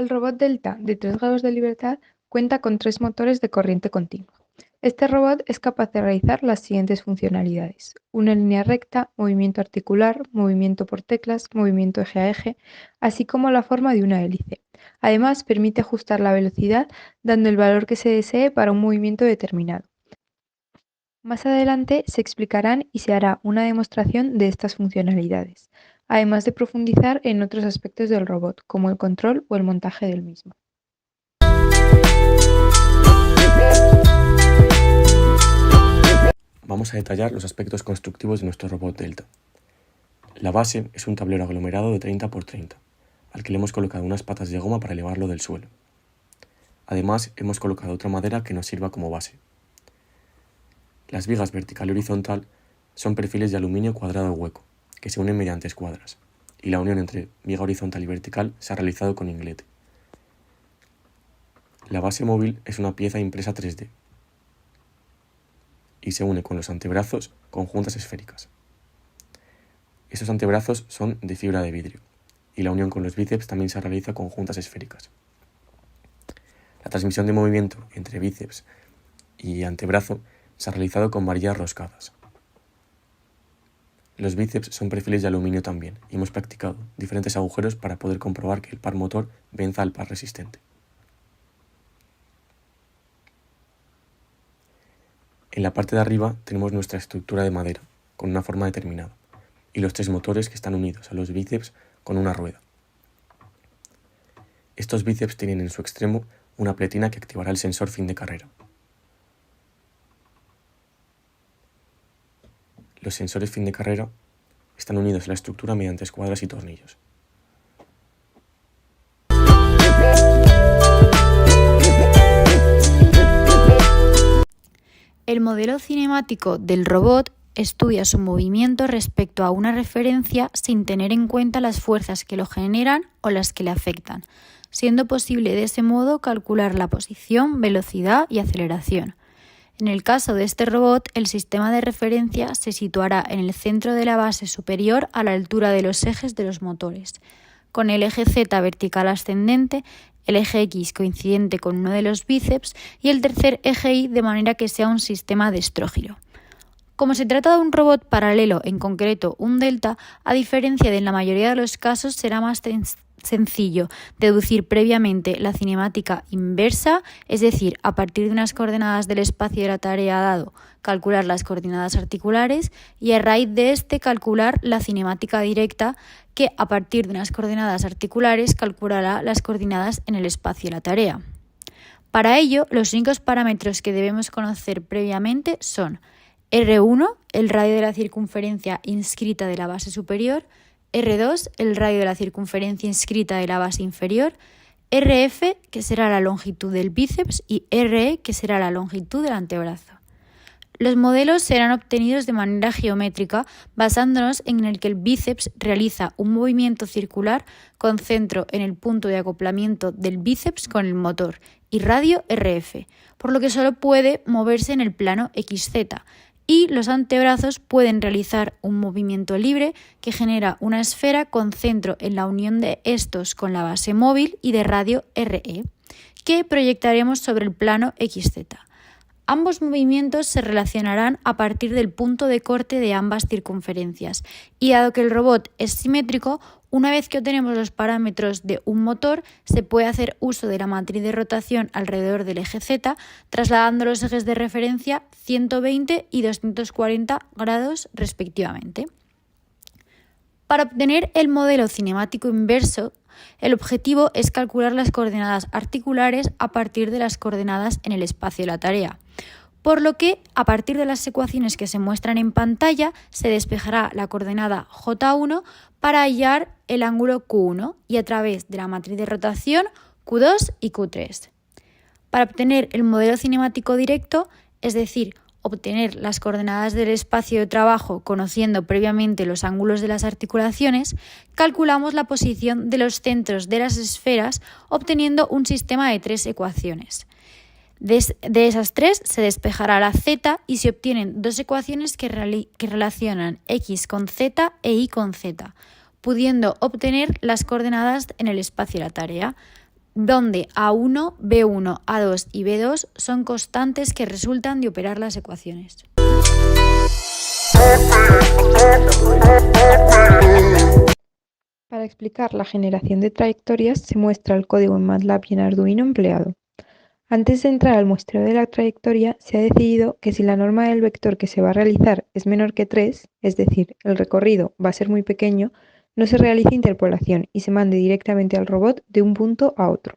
El robot Delta de 3 grados de libertad cuenta con 3 motores de corriente continua. Este robot es capaz de realizar las siguientes funcionalidades: una línea recta, movimiento articular, movimiento por teclas, movimiento eje a eje, así como la forma de una hélice. Además, permite ajustar la velocidad dando el valor que se desee para un movimiento determinado. Más adelante se explicarán y se hará una demostración de estas funcionalidades, además de profundizar en otros aspectos del robot, como el control o el montaje del mismo. Vamos a detallar los aspectos constructivos de nuestro robot Delta. La base es un tablero aglomerado de 30 x 30, al que le hemos colocado unas patas de goma para elevarlo del suelo. Además, hemos colocado otra madera que nos sirva como base. Las vigas vertical y horizontal son perfiles de aluminio cuadrado hueco, que se unen mediante escuadras, y la unión entre viga horizontal y vertical se ha realizado con inglete. La base móvil es una pieza impresa 3D y se une con los antebrazos con juntas esféricas. Estos antebrazos son de fibra de vidrio y la unión con los bíceps también se realiza con juntas esféricas. La transmisión de movimiento entre bíceps y antebrazo se ha realizado con varillas roscadas. Los bíceps son perfiles de aluminio también y hemos practicado diferentes agujeros para poder comprobar que el par motor venza al par resistente. En la parte de arriba tenemos nuestra estructura de madera con una forma determinada y los 3 motores que están unidos a los bíceps con una rueda. Estos bíceps tienen en su extremo una pletina que activará el sensor fin de carrera. Los sensores fin de carrera están unidos a la estructura mediante escuadras y tornillos. El modelo cinemático del robot estudia su movimiento respecto a una referencia sin tener en cuenta las fuerzas que lo generan o las que le afectan, siendo posible de ese modo calcular la posición, velocidad y aceleración. En el caso de este robot, el sistema de referencia se situará en el centro de la base superior a la altura de los ejes de los motores, con el eje Z vertical ascendente, el eje X coincidente con uno de los bíceps y el tercer eje Y de manera que sea un sistema de estrógiro. Como se trata de un robot paralelo, en concreto un delta, a diferencia de en la mayoría de los casos será más sencillo deducir previamente la cinemática inversa, es decir, a partir de unas coordenadas del espacio de la tarea dado, calcular las coordenadas articulares y a raíz de este calcular la cinemática directa, que a partir de unas coordenadas articulares calculará las coordenadas en el espacio de la tarea. Para ello, los únicos parámetros que debemos conocer previamente son R1, el radio de la circunferencia inscrita de la base superior, R2, el radio de la circunferencia inscrita de la base inferior, RF, que será la longitud del bíceps, y RE, que será la longitud del antebrazo. Los modelos serán obtenidos de manera geométrica basándonos en el que el bíceps realiza un movimiento circular con centro en el punto de acoplamiento del bíceps con el motor y radio RF, por lo que solo puede moverse en el plano XZ, y los antebrazos pueden realizar un movimiento libre que genera una esfera con centro en la unión de estos con la base móvil y de radio RE, que proyectaremos sobre el plano XZ. Ambos movimientos se relacionarán a partir del punto de corte de ambas circunferencias y dado que el robot es simétrico, una vez que obtenemos los parámetros de un motor, se puede hacer uso de la matriz de rotación alrededor del eje Z, trasladando los ejes de referencia 120 y 240 grados respectivamente. Para obtener el modelo cinemático inverso, el objetivo es calcular las coordenadas articulares a partir de las coordenadas en el espacio de la tarea. Por lo que, a partir de las ecuaciones que se muestran en pantalla, se despejará la coordenada J1 para hallar el ángulo Q1 y a través de la matriz de rotación Q2 y Q3. Para obtener el modelo cinemático directo, es decir, obtener las coordenadas del espacio de trabajo conociendo previamente los ángulos de las articulaciones, calculamos la posición de los centros de las esferas obteniendo un sistema de 3 ecuaciones. De esas 3 se despejará la z y se obtienen 2 ecuaciones que relacionan x con z e y con z, pudiendo obtener las coordenadas en el espacio de la tarea. donde A1, B1, A2 y B2 son constantes que resultan de operar las ecuaciones. Para explicar la generación de trayectorias se muestra el código en MATLAB y en Arduino empleado. Antes de entrar al muestreo de la trayectoria, se ha decidido que si la norma del vector que se va a realizar es menor que 3, es decir, el recorrido va a ser muy pequeño, no se realice interpolación y se mande directamente al robot de un punto a otro.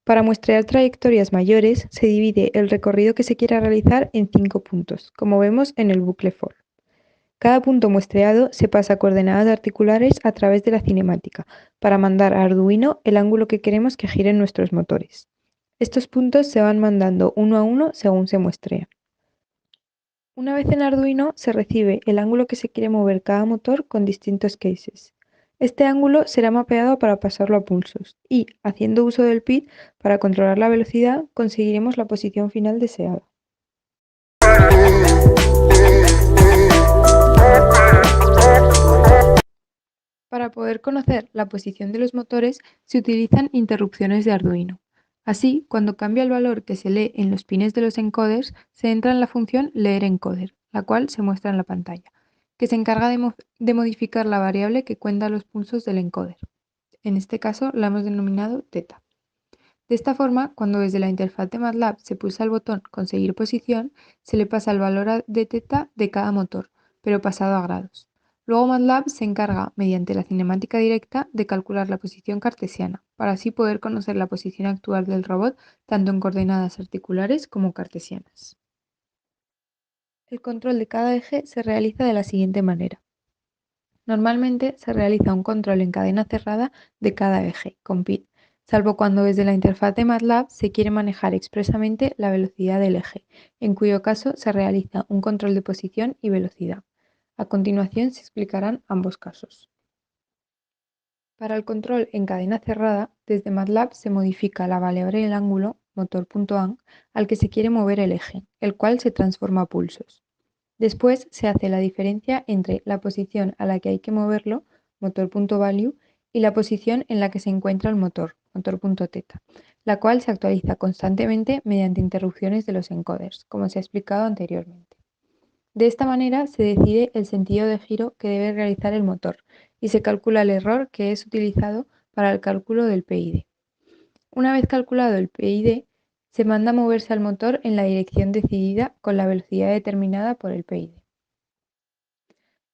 Para muestrear trayectorias mayores, se divide el recorrido que se quiera realizar en 5 puntos, como vemos en el bucle for. Cada punto muestreado se pasa a coordenadas articulares a través de la cinemática, para mandar a Arduino el ángulo que queremos que giren nuestros motores. Estos puntos se van mandando uno a uno según se muestrea. Una vez en Arduino se recibe el ángulo que se quiere mover cada motor con distintos cases. Este ángulo será mapeado para pasarlo a pulsos y, haciendo uso del PID para controlar la velocidad, conseguiremos la posición final deseada. Para poder conocer la posición de los motores se utilizan interrupciones de Arduino. Así, cuando cambia el valor que se lee en los pines de los encoders, se entra en la función leerEncoder, la cual se muestra en la pantalla, que se encarga de modificar la variable que cuenta los pulsos del encoder. En este caso la hemos denominado θ. De esta forma, cuando desde la interfaz de MATLAB se pulsa el botón Conseguir posición, se le pasa el valor de θ de cada motor, pero pasado a grados. Luego MATLAB se encarga, mediante la cinemática directa, de calcular la posición cartesiana, para así poder conocer la posición actual del robot tanto en coordenadas articulares como cartesianas. El control de cada eje se realiza de la siguiente manera. Normalmente se realiza un control en cadena cerrada de cada eje, con PID, salvo cuando desde la interfaz de MATLAB se quiere manejar expresamente la velocidad del eje, en cuyo caso se realiza un control de posición y velocidad. A continuación se explicarán ambos casos. Para el control en cadena cerrada, desde MATLAB se modifica la variable del ángulo, motor.ang, al que se quiere mover el eje, el cual se transforma a pulsos. Después se hace la diferencia entre la posición a la que hay que moverlo, motor.value, y la posición en la que se encuentra el motor, motor.θ, la cual se actualiza constantemente mediante interrupciones de los encoders, como se ha explicado anteriormente. De esta manera se decide el sentido de giro que debe realizar el motor y se calcula el error que es utilizado para el cálculo del PID. Una vez calculado el PID, se manda a moverse al motor en la dirección decidida con la velocidad determinada por el PID.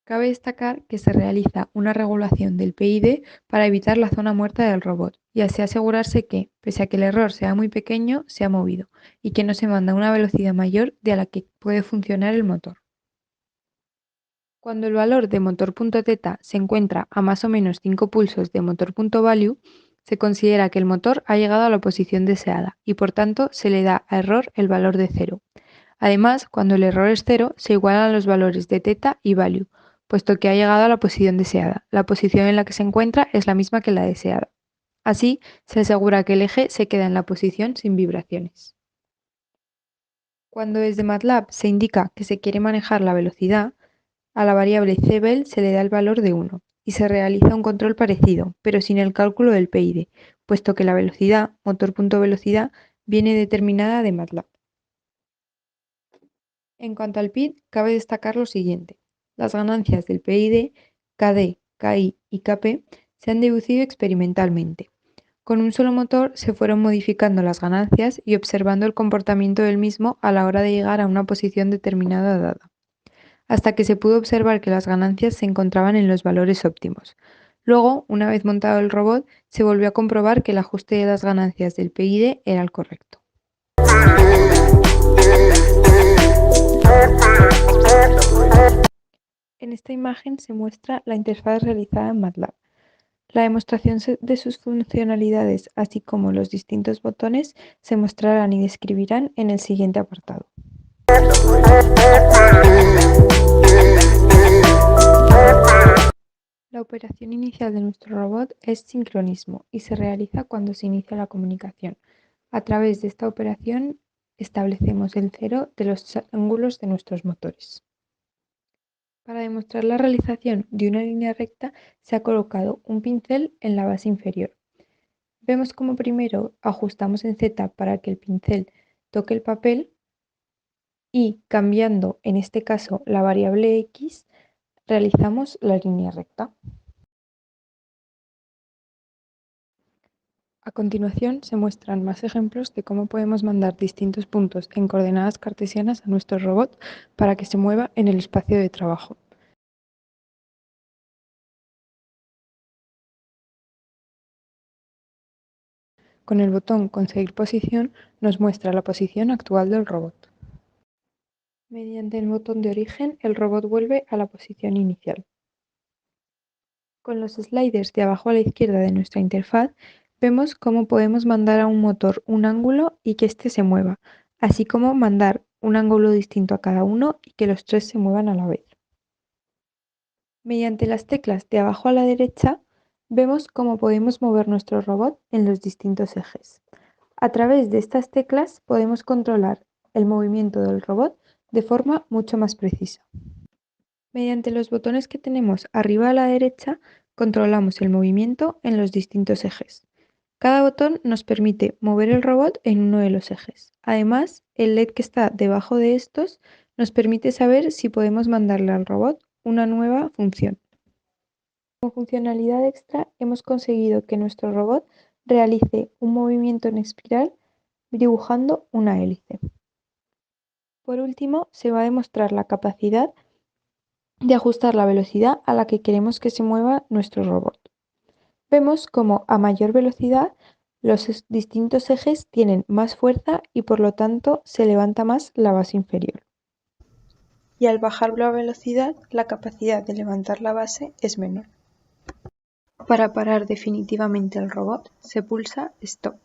Cabe destacar que se realiza una regulación del PID para evitar la zona muerta del robot y así asegurarse que, pese a que el error sea muy pequeño, se ha movido y que no se manda a una velocidad mayor de a la que puede funcionar el motor. Cuando el valor de motor.θ se encuentra a más o menos 5 pulsos de motor.value, se considera que el motor ha llegado a la posición deseada y por tanto se le da a error el valor de 0. Además, cuando el error es 0, se igualan los valores de θ y value, puesto que ha llegado a la posición deseada. La posición en la que se encuentra es la misma que la deseada. Así, se asegura que el eje se queda en la posición sin vibraciones. Cuando desde MATLAB se indica que se quiere manejar la velocidad, a la variable cbel se le da el valor de 1 y se realiza un control parecido, pero sin el cálculo del PID, puesto que la velocidad, motor.velocidad, viene determinada de MATLAB. En cuanto al PID, cabe destacar lo siguiente. Las ganancias del PID, KD, KI y KP se han deducido experimentalmente. Con un solo motor se fueron modificando las ganancias y observando el comportamiento del mismo a la hora de llegar a una posición determinada dada, hasta que se pudo observar que las ganancias se encontraban en los valores óptimos. Luego, una vez montado el robot, se volvió a comprobar que el ajuste de las ganancias del PID era el correcto. En esta imagen se muestra la interfaz realizada en MATLAB. La demostración de sus funcionalidades, así como los distintos botones, se mostrarán y describirán en el siguiente apartado. La operación inicial de nuestro robot es sincronismo y se realiza cuando se inicia la comunicación. A través de esta operación establecemos el cero de los ángulos de nuestros motores. Para demostrar la realización de una línea recta se ha colocado un pincel en la base inferior. Vemos como primero ajustamos en Z para que el pincel toque el papel y cambiando en este caso la variable X realizamos la línea recta. A continuación se muestran más ejemplos de cómo podemos mandar distintos puntos en coordenadas cartesianas a nuestro robot para que se mueva en el espacio de trabajo. Con el botón Conseguir posición nos muestra la posición actual del robot. Mediante el botón de origen el robot vuelve a la posición inicial. Con los sliders de abajo a la izquierda de nuestra interfaz vemos cómo podemos mandar a un motor un ángulo y que éste se mueva, así como mandar un ángulo distinto a cada uno y que los tres se muevan a la vez. Mediante las teclas de abajo a la derecha vemos cómo podemos mover nuestro robot en los distintos ejes. A través de estas teclas podemos controlar el movimiento del robot de forma mucho más precisa. Mediante los botones que tenemos arriba a la derecha controlamos el movimiento en los distintos ejes. Cada botón nos permite mover el robot en uno de los ejes. Además, el LED que está debajo de estos nos permite saber si podemos mandarle al robot una nueva función. Como funcionalidad extra, hemos conseguido que nuestro robot realice un movimiento en espiral dibujando una hélice. Por último, se va a demostrar la capacidad de ajustar la velocidad a la que queremos que se mueva nuestro robot. Vemos como a mayor velocidad los distintos ejes tienen más fuerza y por lo tanto se levanta más la base inferior. Y al bajar la velocidad, la capacidad de levantar la base es menor. Para parar definitivamente el robot, se pulsa Stop.